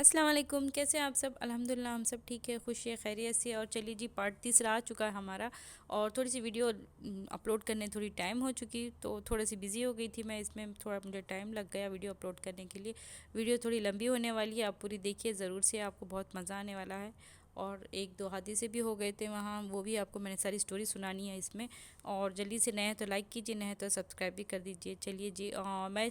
अस्सलाम वालेकुम। कैसे हैं आप सब? अल्हम्दुलिल्लाह हम सब ठीक है, खुश है, खैरियत से। और चलिए जी, पार्ट तीसरा आ चुका है हमारा। और थोड़ी सी वीडियो अपलोड करने थोड़ी टाइम हो चुकी, तो थोड़ी सी बिज़ी हो गई थी मैं इसमें, थोड़ा मुझे टाइम लग गया वीडियो अपलोड करने के लिए। वीडियो थोड़ी लंबी होने वाली है, आप पूरी देखिए ज़रूर से, आपको बहुत मज़ा आने वाला है। और एक दो हादसे भी हो गए थे वहाँ, वो भी आपको मैंने सारी स्टोरी सुनानी है इसमें। और जल्दी से नए हैं तो लाइक कीजिए, नए हैं तो सब्सक्राइब भी कर दीजिए। चलिए जी,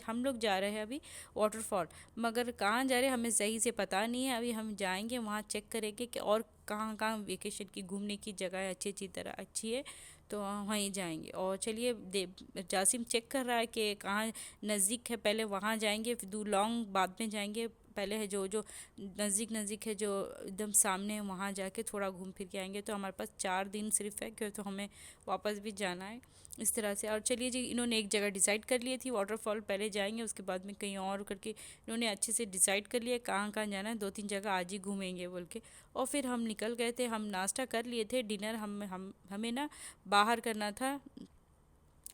हम लोग जा रहे हैं अभी वाटरफॉल। मगर कहाँ जा रहे हैं हमें सही से पता नहीं है। अभी हम जाएंगे वहाँ, चेक करेंगे कि और कहाँ कहाँ वेकेशन की घूमने की जगह है, अच्छी अच्छी तरह अच्छी है, तो वहीं जाएंगे। और चलिए जासिम चेक कर रहा है कि कहाँ नज़दीक है, पहले वहाँ जाएंगे, फिर दूर लॉन्ग बाद में जाएंगे। पहले है जो जो नज़दीक नज़दीक है, जो एकदम सामने है, वहाँ जाके थोड़ा घूम फिर के आएंगे। तो हमारे पास 4 दिन सिर्फ है, क्यों तो हमें वापस भी जाना है इस तरह से। और चलिए जी, इन्होंने एक जगह डिसाइड कर ली थी वाटरफॉल, पहले जाएंगे उसके बाद में कहीं और करके इन्होंने अच्छे से डिसाइड कर लिया कहाँ कहाँ जाना है। 2-3 जगह आज ही घूमेंगे बोल के। और फिर हम निकल गए थे। हम नाश्ता कर लिए थे, डिनर हम हमें ना बाहर करना था।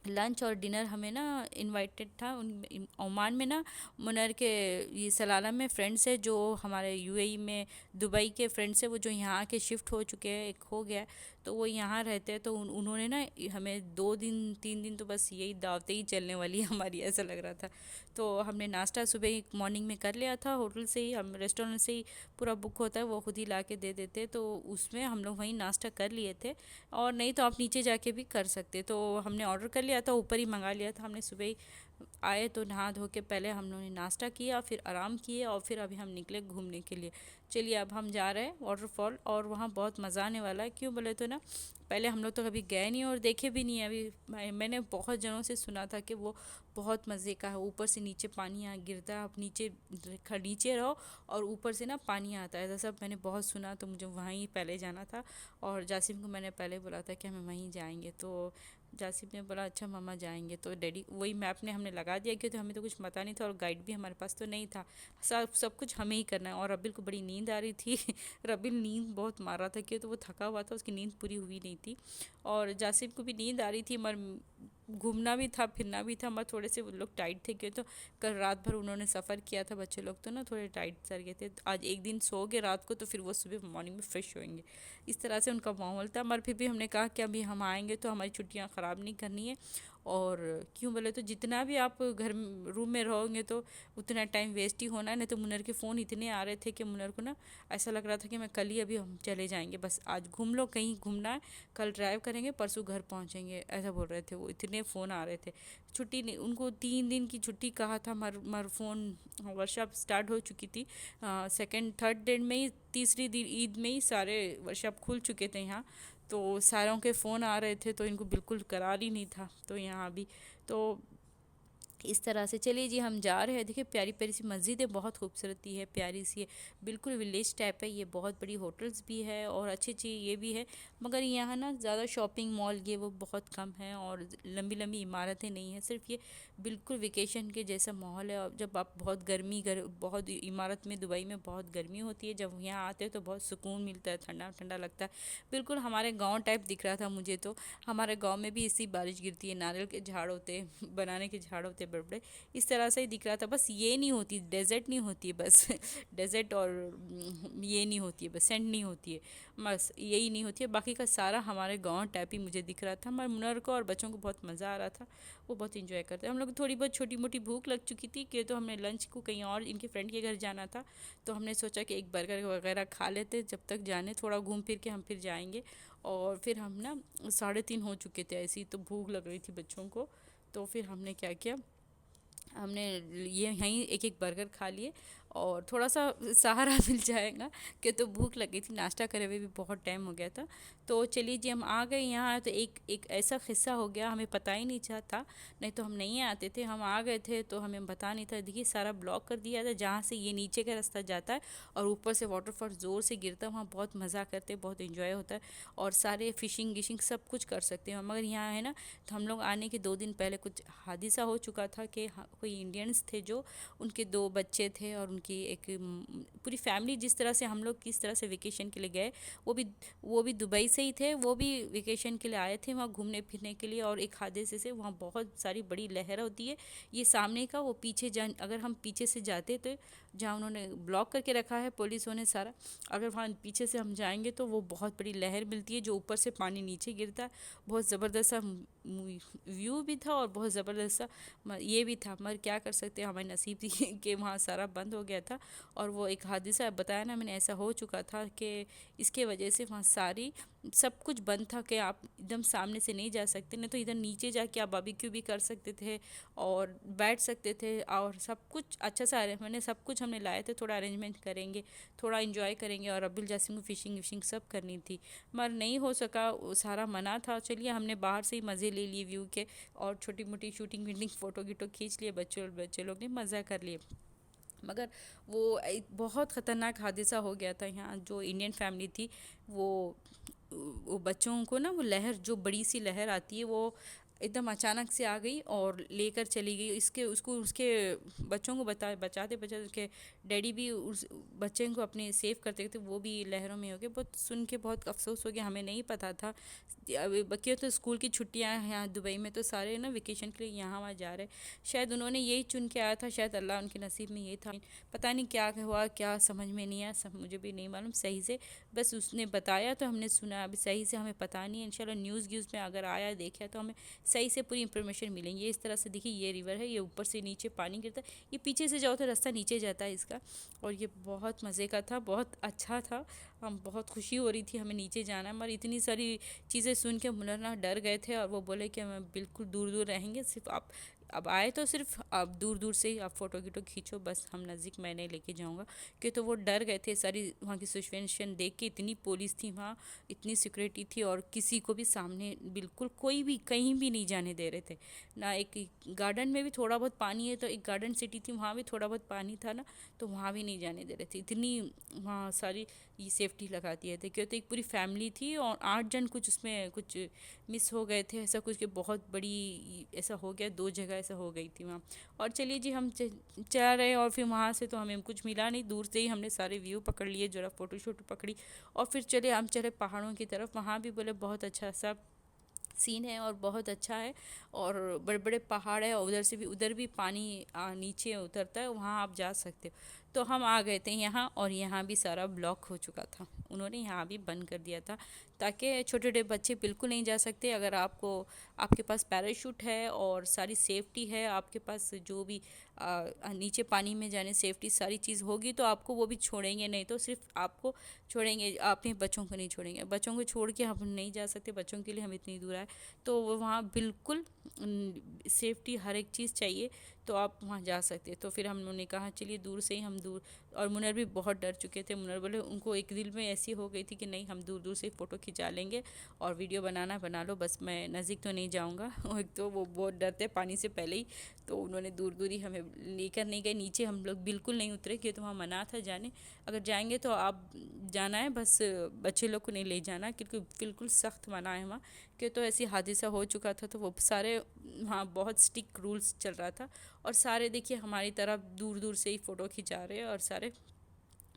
लंच और डिनर हमें ना इनवाइटेड था उन ओमान में ना, मुनर के ये सलाला में फ्रेंड्स है जो हमारे यूएई में, दुबई के फ्रेंड्स है वो, जो यहाँ के शिफ्ट हो चुके हैं, एक हो गया है, तो वो यहाँ रहते हैं। तो उन्होंने ना हमें 2 दिन 3 दिन तो बस यही दावतें ही चलने वाली है हमारी, ऐसा लग रहा था। तो हमने नाश्ता सुबह ही मॉर्निंग में कर लिया था, होटल से ही, हम रेस्टोरेंट से ही पूरा बुक होता है, वो खुद ही ला के दे देते, तो उसमें हम लोग वहीं नाश्ता कर लिए थे। और नहीं तो आप नीचे जाके भी कर सकते। तो हमने ऑर्डर कर लिया था, ऊपर ही मंगा लिया था हमने। सुबह ही आए तो नहा धो के पहले हम लोगों ने नाश्ता किया, फिर आराम किए, और फिर अभी हम निकले घूमने के लिए। चलिए अब हम जा रहे हैं वाटरफॉल, और वहाँ बहुत मज़ा आने वाला है। क्यों बोले तो ना, पहले हम लोग तो कभी गए नहीं और देखे भी नहीं। अभी मैंने बहुत जनों से सुना था कि वो बहुत मज़े का है, ऊपर से नीचे पानी यहाँ गिरता है, आप नीचे नीचे रहो और ऊपर से ना पानी आता है, ऐसा सब मैंने बहुत सुना। तो मुझे वहीं पहले जाना था। और जासिम को मैंने पहले बोला था कि हमें वहीं जाएंगे, तो जासिम ने बोला अच्छा मम्मा जाएंगे। तो डैडी वही मैप ने हमने लगा दिया, क्योंकि हमें तो कुछ पता नहीं था और गाइड भी हमारे पास तो नहीं था। सब कुछ हमें ही करना है। और रबिल को बड़ी नींद आ रही थी रबिल नींद बहुत मार रहा था, क्योंकि तो वो थका हुआ था, उसकी नींद पूरी हुई नहीं थी। और जासिम को भी नींद आ रही थी, मगर घूमना भी था, फिरना भी था, मगर थोड़े से वो लोग टाइट थे, क्योंकि तो कल रात भर उन्होंने सफ़र किया था, बच्चे लोग तो ना थोड़े टाइट सर गए थे। आज एक दिन सो गए रात को, तो फिर वो सुबह मॉर्निंग में फ्रेश होंगे। इस तरह से उनका माहौल था। मगर फिर भी हमने कहा कि अभी हम आएंगे तो हमारी छुट्टियां ख़राब नहीं करनी है। और क्यों बोले तो जितना भी आप रूम में रहोगे तो उतना टाइम वेस्ट ही होना है। नहीं तो मुनर के फ़ोन इतने आ रहे थे कि मुनर को ना ऐसा लग रहा था कि मैं कल ही, अभी हम चले जाएंगे, बस आज घूम लो, कहीं घूमना है, कल ड्राइव करेंगे, परसों घर पहुंचेंगे, ऐसा बोल रहे थे वो। इतने फ़ोन आ रहे थे। छुट्टी नहीं, उनको 3 दिन की छुट्टी कहा था, मर फ़ोन वर्कशॉप स्टार्ट हो चुकी थी। सेकेंड थर्ड डे में ही, तीसरी दिन ईद में ही सारे वर्कशॉप खुल चुके थे यहाँ। तो सारों के फ़ोन आ रहे थे, तो इनको बिल्कुल करार ही नहीं था। तो यहाँ भी तो इस तरह से। चलिए जी, हम जा रहे हैं। देखिए प्यारी प्यारी सी मस्जिद है, बहुत खूबसूरती है, प्यारी सी है, बिल्कुल विलेज टाइप है। ये बहुत बड़ी होटल्स भी है और अच्छी अच्छी ये भी है। मगर यहाँ ना ज़्यादा शॉपिंग मॉल ये वो बहुत कम है, और लंबी लंबी इमारतें नहीं हैं। सिर्फ ये बिल्कुल वेकेशन के जैसा माहौल है। और जब आप बहुत बहुत इमारत में, दुबई में बहुत गर्मी होती है, जब यहाँ आते हो तो बहुत सुकून मिलता है, ठंडा ठंडा लगता है। बिल्कुल हमारे गाँव टाइप दिख रहा था मुझे तो। हमारे गाँव में भी इसी बारिश गिरती है, नारियल के झाड़ होते हैं, बनाने के झाड़ होते हैं बड़े बड़े, इस तरह से ही दिख रहा था। बस ये नहीं होती, डेजर्ट नहीं होती है बस डेजर्ट और ये नहीं होती है, बस सेंड नहीं होती है, बस यही नहीं होती है। बाकी का सारा हमारे गांव टाइप ही मुझे दिख रहा था। हमारे मुनर को और बच्चों को बहुत मज़ा आ रहा था, वो बहुत इंजॉय करते हैं। हम लोग थोड़ी बहुत छोटी मोटी भूख लग चुकी थी, कि तो हमने लंच को कहीं और इनके फ्रेंड के घर जाना था, तो हमने सोचा कि एक बर्गर वगैरह खा लेते जब तक जाने, थोड़ा घूम फिर के हम फिर जाएंगे। और फिर हम ना 3:30 हो चुके थे ऐसी, तो भूख लग रही थी बच्चों को। तो फिर हमने क्या किया, हमने ये यहीं एक एक बर्गर खा लिए, और थोड़ा सा सहारा मिल जाएगा, कि तो भूख लगी थी, नाश्ता करे हुए भी बहुत टाइम हो गया था। तो चलिए जी, हम आ गए यहाँ। तो एक एक ऐसा किस्सा हो गया, हमें पता ही नहीं था, नहीं तो हम नहीं आते थे। हम आ गए थे तो हमें पता नहीं था। देखिए सारा ब्लॉक कर दिया था, जहाँ से ये नीचे का रास्ता जाता है और ऊपर से वाटरफॉल ज़ोर से गिरता है, वहाँ बहुत मज़ा करते हैं, बहुत इन्जॉय होता है, और सारे फ़िशिंग गिशिंग सब कुछ कर सकते हैं। मगर यहाँ है ना, तो हम लोग आने के 2 दिन पहले कुछ हादसा हो चुका था, कि कोई इंडियंस थे, जो उनके 2 बच्चे थे और कि एक पूरी फैमिली जिस तरह से हम लोग किस तरह से वेकेशन के लिए गए, वो भी वो भी दुबई से ही थे, वो भी वेकेशन के लिए आए थे वहाँ घूमने फिरने के लिए। और एक हादसे से वहाँ बहुत सारी बड़ी लहर होती है, ये सामने का वो पीछे अगर हम पीछे से जाते तो जहाँ उन्होंने ब्लॉक करके रखा है पुलिसों ने सारा, अगर वहाँ पीछे से हम जाएंगे तो वो बहुत बड़ी लहर मिलती है जो ऊपर से पानी नीचे गिरता है। बहुत ज़बरदस्त सा व्यू भी था और बहुत ज़बरदस्त सा ये भी था, मगर क्या कर सकते हैं, हमारे नसीब थी कि वहाँ सारा बंद हो गया था। और वो एक हादसा बताया ना मैंने, ऐसा हो चुका था कि इसके वजह से वहाँ सारी सब कुछ बंद था कि आप एकदम सामने से नहीं जा सकते, नहीं तो इधर नीचे जाके आप बारबेक्यू भी कर सकते थे और बैठ सकते थे। और सब कुछ अच्छा सा मैंने सब कुछ हमने लाए थे, थोड़ा अरेंजमेंट करेंगे, थोड़ा इन्जॉय करेंगे, और अब्दुल जासिम को फ़िशिंग विशिंग सब करनी थी, मगर नहीं हो सका, वो सारा मना था। चलिए हमने बाहर से ही मज़े ले लिए व्यू के, और छोटी मोटी शूटिंग वीटिंग फ़ोटो गिटो खींच लिए, बच्चे लोग ने मज़ा कर लिए। मगर वो एक बहुत ख़तरनाक हादसा हो गया था यहाँ, जो इंडियन फैमिली थी वो बच्चों को ना, वो लहर जो बड़ी सी लहर आती है वो एकदम अचानक से आ गई और लेकर चली गई। इसके उसको उसके बच्चों को बचाते बचाते उसके डैडी भी उस बच्चे को अपने सेव करते थे, वो भी लहरों में हो गए। बहुत सुन के बहुत अफसोस हो गया, हमें नहीं पता था। अभी बच्चे तो स्कूल की छुट्टियां हैं यहाँ दुबई में, तो सारे ना वेकेशन के लिए यहाँ वहाँ जा रहे, शायद उन्होंने यही चुन के आया था, शायद अल्लाह उनके नसीब में ये था। पता नहीं क्या हुआ, क्या समझ में नहीं आया, सब मुझे भी नहीं मालूम सही से, बस उसने बताया तो हमने सुना, अभी सही से हमें पता नहीं है। इंशाल्लाह न्यूज़ व्यूज़ में अगर आया देखा तो हमें सही से पूरी इंफॉर्मेशन मिलेंगी। इस तरह से देखिए, ये रिवर है, ये ऊपर से नीचे पानी गिरता है, ये पीछे से जाओ तो रास्ता नीचे जाता है इसका। और ये बहुत मज़े का था, बहुत अच्छा था, हम बहुत खुशी हो रही थी हमें नीचे जाना है। मगर इतनी सारी चीज़ें सुन के मुनर ना डर गए थे, और वो बोले कि हम बिल्कुल दूर दूर रहेंगे, सिर्फ आप अब आए तो सिर्फ आप दूर दूर से ही आप फ़ोटो कीटो खींचो, बस हम नज़दीक मैं नहीं लेके जाऊँगा। कि तो वो डर गए थे, सारी वहाँ की सिचुएशन देख के, इतनी पुलिस थी वहाँ, इतनी सिक्योरिटी थी, और किसी को भी सामने बिल्कुल कोई भी कहीं भी नहीं जाने दे रहे थे ना। एक गार्डन में भी थोड़ा बहुत पानी है, तो एक गार्डन सिटी थी वहाँ भी थोड़ा बहुत पानी था ना, तो वहाँ भी नहीं जाने दे रहे थे, इतनी वहाँ सारी ये सेफ्टी लगा दिए थे। क्योंकि एक पूरी फैमिली थी और 8 जन कुछ उसमें कुछ मिस हो गए थे, ऐसा कुछ कि बहुत बड़ी ऐसा हो गया, 2 जगह ऐसा हो गई थी वहाँ। और चलिए जी, हम चला रहे, और फिर वहाँ से तो हमें कुछ मिला नहीं, दूर से ही हमने सारे व्यू पकड़ लिए, जरा फ़ोटो शूट पकड़ी, और फिर चले हम चले पहाड़ों की तरफ। वहाँ भी बोले बहुत अच्छा सा सीन है और बहुत अच्छा है, और बड़े बड़े पहाड़ है, और उधर से भी उधर भी पानी नीचे उतरता है, वहाँ आप जा सकते हो। तो हम आ गए थे यहाँ, और यहाँ भी सारा ब्लॉक हो चुका था, उन्होंने यहाँ भी बंद कर दिया था, ताकि छोटे छोटे बच्चे बिल्कुल नहीं जा सकते। अगर आपके पास पैराशूट है और सारी सेफ्टी है, आपके पास जो भी नीचे पानी में जाने सेफ्टी सारी चीज़ होगी, तो आपको वो भी छोड़ेंगे नहीं, तो सिर्फ आपको छोड़ेंगे, अपने बच्चों को नहीं छोड़ेंगे। बच्चों को छोड़ के हम नहीं जा सकते, बच्चों के लिए हम इतनी दूर आए, तो वहाँ बिल्कुल सेफ्टी हर एक चीज़ चाहिए, तो आप वहाँ जा सकते हैं। तो फिर हम लोगों ने कहा चलिए दूर से ही हम दूर, और मुनर भी बहुत डर चुके थे। मुनर बोले, उनको एक दिल में ऐसी हो गई थी कि नहीं, हम दूर दूर से फ़ोटो खिंचा लेंगे और वीडियो बनाना बना लो, बस मैं नज़दीक तो नहीं जाऊँगा। और एक तो वो बहुत डरते पानी से पहले ही, तो उन्होंने दूर दूर ही हमें लेकर नहीं गए, नीचे हम लोग बिल्कुल नहीं उतरे, क्योंकि तो वहाँ मना था जाने, अगर जाएंगे तो आप जाना है, बस बच्चे लोग को नहीं ले जाना, क्योंकि बिल्कुल सख्त मना है वहाँ। कि तो ऐसी हादसा हो चुका था, तो वो सारे वहाँ बहुत स्ट्रिक्ट रूल्स चल रहा था, और सारे देखिए हमारी तरफ दूर दूर से ही फ़ोटो खिंचा रहे हैं और सारे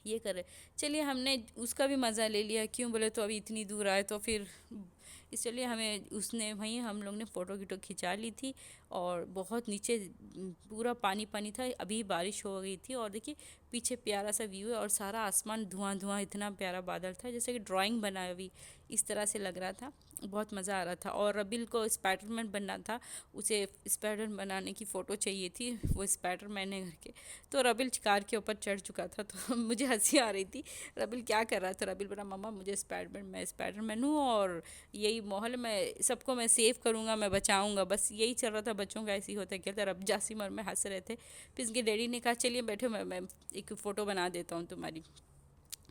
ये कर रहे। चलिए हमने उसका भी मज़ा ले लिया, क्यों बोले तो अभी इतनी दूर आए तो फिर इसलिए हमें उसने वहीं हम लोग ने फ़ोटो कीटो खिंचा ली थी। और बहुत नीचे पूरा पानी पानी था, अभी बारिश हो गई थी, और देखिए पीछे प्यारा सा व्यू है, और सारा आसमान धुआं धुआं, इतना प्यारा बादल था जैसे कि ड्राइंग बनाया हुई इस तरह से लग रहा था, बहुत मज़ा आ रहा था। और रबिल को स्पाइडरमैन बनना था, उसे स्पाइडर बनाने की फ़ोटो चाहिए थी, वो स्पाइडरमैन है करके, तो रबिल कार के ऊपर चढ़ चुका था, तो मुझे हंसी आ रही थी। रबिल क्या कर रहा था, रबिल बोला मम्मा मुझे मैं स्पाइडरमैन हूँ, और यही माहौल में सबको मैं सेव करूँगा, मैं बचाऊँगा, बस यही चल रहा था। बच्चों का ऐसे ही होता है, खेलता। रब जासिम और मैं हंस रहे थे, फिर इसके डैडी ने कहा चलिए बैठो, मैं एक फ़ोटो बना देता हूँ तुम्हारी।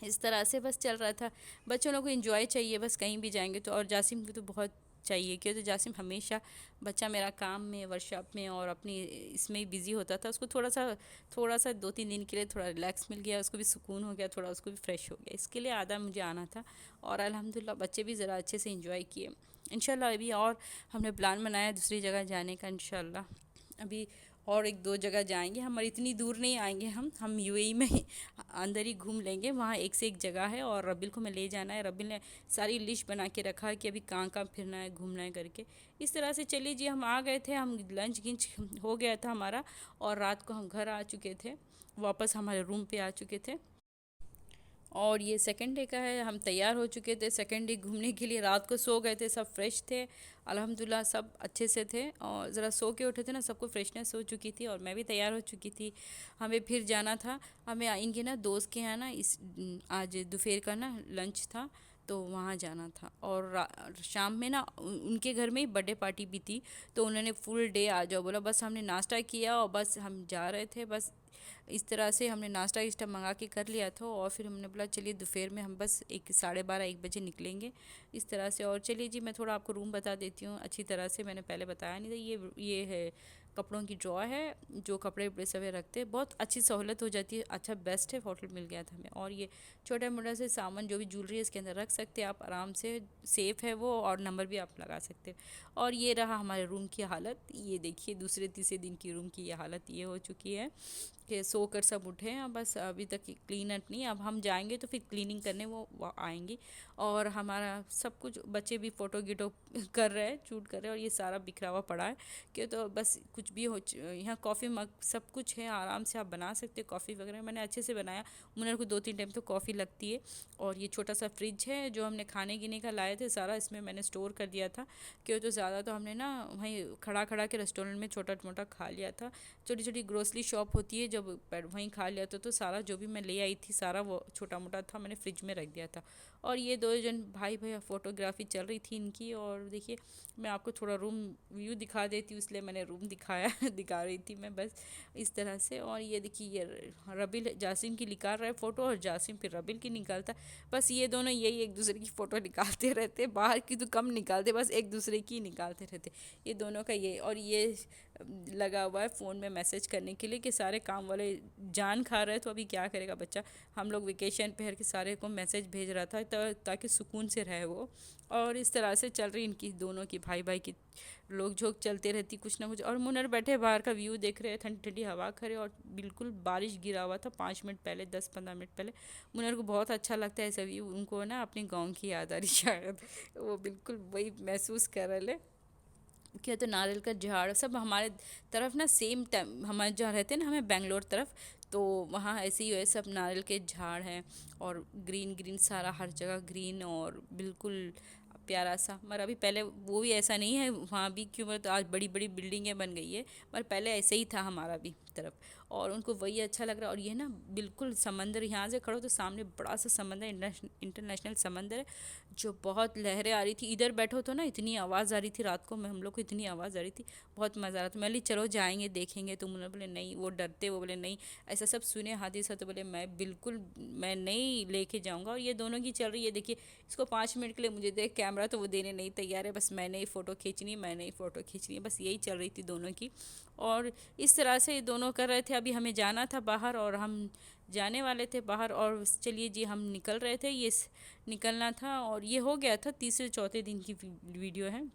इस तरह से बस चल रहा था। बच्चों लोग को एंजॉय चाहिए बस कहीं भी जाएंगे तो, और जासिम को तो बहुत चाहिए, क्योंकि तो जासिम हमेशा बच्चा मेरा काम में, वर्कशॉप में और अपनी इसमें ही बिज़ी होता था। उसको थोड़ा सा 2-3 दिन के लिए थोड़ा रिलैक्स मिल गया, उसको भी सुकून हो गया, थोड़ा उसको भी फ्रेश हो गया, इसके लिए आधा मुझे आना था। और अल्हम्दुलिल्लाह बच्चे भी ज़रा अच्छे से इंजॉय किए। इंशाल्लाह अभी और हमने प्लान बनाया दूसरी जगह जाने का इंशाल्लाह अभी। और एक दो जगह जाएंगे। हम इतनी दूर नहीं आएंगे, हम यूएई में ही अंदर ही घूम लेंगे। वहाँ एक से एक जगह है और रबिल को मैं ले जाना है। रबिल ने सारी लिस्ट बना के रखा है कि अभी कहाँ कहाँ फिरना है, घूमना है करके। इस तरह से चलिए जी, हम आ गए थे, हम लंच गिंच हो गया था हमारा और रात को हम घर आ चुके थे, वापस हमारे रूम पे आ चुके थे। और ये सेकंड डे का है, हम तैयार हो चुके थे सेकंड डे घूमने के लिए। रात को सो गए थे, सब फ्रेश थे अल्हम्दुलिल्लाह, सब अच्छे से थे। और ज़रा सो के उठे थे ना, सबको फ्रेशनेस हो चुकी थी और मैं भी तैयार हो चुकी थी। हमें फिर जाना था, हमें इनके ना दोस्त के यहाँ ना आज दोपहर का ना लंच था, तो वहाँ जाना था। और शाम में ना उनके घर में ही बर्थडे पार्टी भी थी, तो उन्होंने फुल डे आ जाओ बोला। बस हमने नाश्ता किया और बस हम जा रहे थे। बस इस तरह से हमने नाश्ता इस्टा मंगा के कर लिया था और फिर हमने बोला चलिए दोपहर में हम बस 1 साढ़े 12 1 बजे निकलेंगे इस तरह से। और चलिए जी, मैं थोड़ा आपको रूम बता देती हूँ अच्छी तरह से, मैंने पहले बताया नहीं था। ये है कपड़ों की ड्रॉ है, जो कपड़े उपड़े सभी रखते हैं, बहुत अच्छी सहूलत हो जाती है। अच्छा बेस्ट है, होटल मिल गया था हमें। और ये छोटा मोटा से सामान जो भी ज्वेलरी है इसके अंदर रख सकते हैं आप आराम से, सेफ़ है वो, और नंबर भी आप लगा सकते हैं। और ये रहा हमारे रूम की हालत, ये देखिए दूसरे तीसरे दिन की रूम की ये हालत ये हो चुकी है कि सोकर सब उठे हैं। बस अभी तक क्लीन अप नहीं, अब हम जाएंगे तो फिर क्लीनिंग करने वो आएंगी। और हमारा सब कुछ, बच्चे भी फ़ोटो गिटो कर रहे हैं, शूट कर रहे हैं। और ये सारा बिखरा हुआ पड़ा है कि तो बस कुछ भी हो, यहाँ कॉफ़ी मग सब कुछ है, आराम से आप बना सकते हैं कॉफ़ी वगैरह। मैंने अच्छे से बनाया, मुनर को 2 3 टाइम तो कॉफ़ी लगती है। और ये छोटा सा फ्रिज है जो हमने खाने गिने का लाए थे, सारा इसमें मैंने स्टोर कर दिया था। क्यों तो ज़्यादा तो हमने ना वहीं खड़ा खड़ा के रेस्टोरेंट में छोटा मोटा खा लिया था। छोटी छोटी ग्रोसरी शॉप होती है, जब वहीं खा लिया था तो सारा जो भी मैं ले आई थी सारा वो छोटा मोटा था, मैंने फ्रिज में रख दिया था। और ये दो जन भाई भैया फ़ोटोग्राफी चल रही थी इनकी। और देखिए, मैं आपको थोड़ा रूम व्यू दिखा देती हूँ, इसलिए मैंने रूम दिखाया दिखा रही थी मैं बस इस तरह से। और ये देखिए, ये रबिल जासिम की निकाल रहा है फ़ोटो और जासिम फिर रबिल की निकालता। बस ये दोनों यही एक दूसरे की फ़ोटो निकालते रहते, बाहर की तो कम निकालते, बस एक दूसरे की निकालते रहते ये दोनों का ये। और ये लगा हुआ है फ़ोन में मैसेज करने के लिए कि सारे काम वाले जान खा रहे हैं, तो अभी क्या करेगा बच्चा। हम लोग वेकेशन पे हर के सारे को मैसेज भेज रहा था ताकि सुकून से रहे वो। और इस तरह से चल रही इनकी दोनों की भाई भाई की लोग झोंक चलते रहती कुछ ना कुछ। और मुनर बैठे बाहर का व्यू देख रहे हैं, ठंडी ठंडी हवा खा रहे, और बिल्कुल बारिश गिरा हुआ था 5 मिनट पहले, 10 15 मिनट पहले। मुनर को बहुत अच्छा लगता है ऐसा व्यू, उनको ना अपने गाँव की याद आ रही शायद, वो बिल्कुल वही महसूस कर रहे। क्या तो नारियल का झाड़ सब हमारे तरफ ना सेम टाइम, हमारे जहाँ रहते हैं ना हमें बेंगलोर तरफ, तो वहाँ ऐसे ही है, सब नारियल के झाड़ हैं और ग्रीन ग्रीन सारा हर जगह ग्रीन और बिल्कुल प्यारा सा। मगर अभी पहले वो भी ऐसा नहीं है वहाँ भी, क्यों बोले तो आज बड़ी बड़ी बिल्डिंगें बन गई है, पर पहले ऐसे ही था हमारा भी तरफ। और उनको वही अच्छा लग रहा है। और ये ना बिल्कुल समंदर, यहाँ से खड़ो तो सामने बड़ा सा समंदर, इंटरनेशनल समंदर है, जो बहुत लहरें आ रही थी। इधर बैठो तो ना इतनी आवाज़ आ रही थी रात को, मैं हम लोग को इतनी आवाज़ आ रही थी, बहुत मज़ा आ रहा था। मैं बोली चलो जाएंगे देखेंगे, तो उन्होंने बोले नहीं, वो डरते, वो बोले नहीं ऐसा सब सुने हादसा, तो बोले मैं बिल्कुल मैं नहीं लेके जाऊँगा। और ये दोनों की चल रही है, देखिए इसको 5 मिनट के लिए मुझे देख कैमरा तो वो देने नहीं तैयार है, बस मैंने ही फ़ोटो खींचनी, मैंने ही फ़ोटो खींचनी है, बस यही चल रही थी दोनों की। और इस तरह से ये दोनों कर रहे थे। अभी हमें जाना था बाहर और हम जाने वाले थे बाहर, और चलिए जी हम निकल रहे थे, निकलना था। और ये हो गया था तीसरे चौथे दिन की वीडियो है।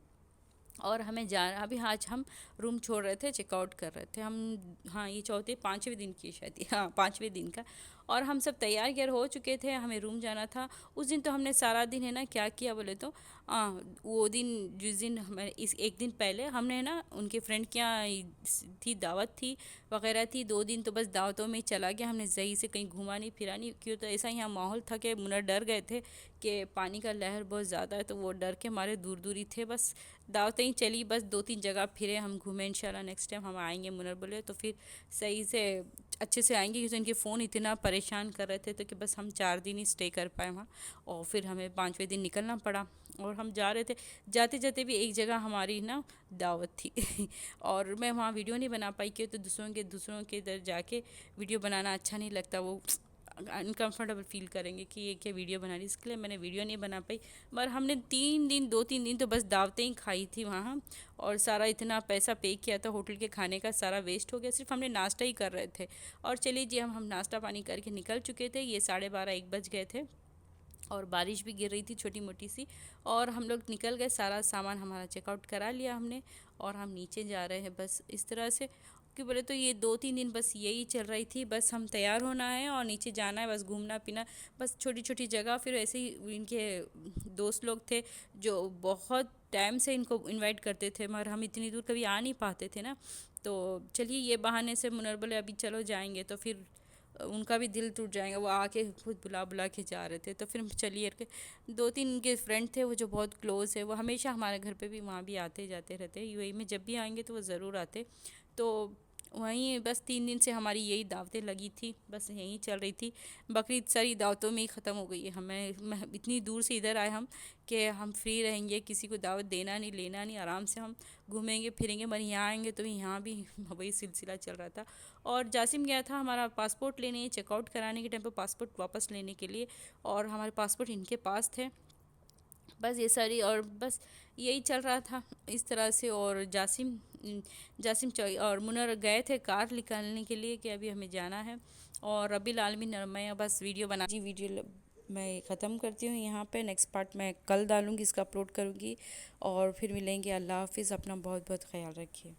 और हमें अभी आज हम रूम छोड़ रहे थे, चेकआउट कर रहे थे हम। हाँ, ये चौथे पाँचवें दिन की शायद, हाँ 5वें दिन का। और हम सब तैयार ग्यार हो चुके थे, हमें रूम जाना था। उस दिन तो हमने सारा दिन है ना क्या किया बोले तो, वो दिन जिस दिन हमें इस एक दिन पहले हमने ना उनके फ्रेंड के यहाँ थी, दावत थी वगैरह थी, 2 दिन तो बस दावतों में ही चला गया। हमने सही से कहीं घुमा नहीं फिरा नहीं, क्यों तो ऐसा यहाँ माहौल था कि मुनर डर गए थे कि पानी का लहर बहुत ज़्यादा है, तो वो डर के मारे दूर दूर ही थे। बस दावतें ही चली, बस 2 3 जगह फिरे, हम घूमे। इंशाल्लाह नेक्स्ट टाइम हम आएंगे, मुनर बोले तो फिर सही से अच्छे से आएंगे, क्योंकि उनके फ़ोन इतना परेशान कर रहे थे, तो कि बस हम 4 दिन ही स्टे कर पाए वहाँ। और फिर हमें 5वें दिन निकलना पड़ा। और हम जा रहे थे, जाते जाते भी एक जगह हमारी ना दावत थी और मैं वहाँ वीडियो नहीं बना पाई, क्यों तो दूसरों के इधर जाके वीडियो बनाना अच्छा नहीं लगता, वो अनकंफर्टेबल फील करेंगे कि ये क्या वीडियो बना रही, इसके लिए मैंने वीडियो नहीं बना पाई। पर हमने 3 दिन 2 3 दिन तो बस दावतें ही खाई थी वहाँ। और सारा इतना पैसा पे किया था होटल के खाने का, सारा वेस्ट हो गया, सिर्फ हमने नाश्ता ही कर रहे थे। और चलिए जी, हम नाश्ता पानी करके निकल चुके थे, ये 12:30 1 बज गए थे। और बारिश भी गिर रही थी छोटी मोटी सी। और हम लोग निकल गए, सारा सामान हमारा चेकआउट करा लिया हमने, और हम नीचे जा रहे हैं बस इस तरह से। कि बोले तो ये 2-3 दिन बस यही चल रही थी, बस हम तैयार होना है और नीचे जाना है, बस घूमना पीना, बस छोटी छोटी जगह। फिर ऐसे ही इनके दोस्त लोग थे जो बहुत टाइम से इनको इनवाइट करते थे, मगर हम इतनी दूर कभी आ नहीं पाते थे ना। तो चलिए ये बहाने से मुनर बोले अभी चलो जाएंगे, तो फिर उनका भी दिल टूट जाएगा, वो आके खुद बुला बुला के जा रहे थे। तो फिर हम चलिए के 2-3 उनके फ्रेंड थे वो जो बहुत क्लोज़ है, वो हमेशा हमारे घर पे भी वहाँ भी आते जाते रहते, यूएई में जब भी आएंगे तो वो ज़रूर आते। तो वहीं बस 3 दिन से हमारी यही दावतें लगी थी, बस यहीं चल रही थी। बकरीद सारी दावतों में ही ख़त्म हो गई है। इतनी दूर से इधर आए हम कि हम फ्री रहेंगे, किसी को दावत देना नहीं लेना नहीं, आराम से हम घूमेंगे फिरेंगे। मगर यहाँ आएंगे तो यहाँ भी वही सिलसिला चल रहा था। और जासिम गया था हमारा पासपोर्ट लेने, चेकआउट कराने के टाइम पर पासपोर्ट वापस लेने के लिए, और हमारे पासपोर्ट इनके पास थे। बस ये सारी, और बस यही चल रहा था इस तरह से। और जासिम जासिम और मुनर गए थे कार निकालने के लिए कि अभी हमें जाना है। और रबील आलमीन, मैं बस वीडियो बना जी, वीडियो मैं ख़त्म करती हूँ यहाँ पे। नेक्स्ट पार्ट मैं कल डालूँगी, इसका अपलोड करूँगी। और फिर मिलेंगे। अल्लाह हाफिज़, अपना बहुत बहुत ख्याल रखिए।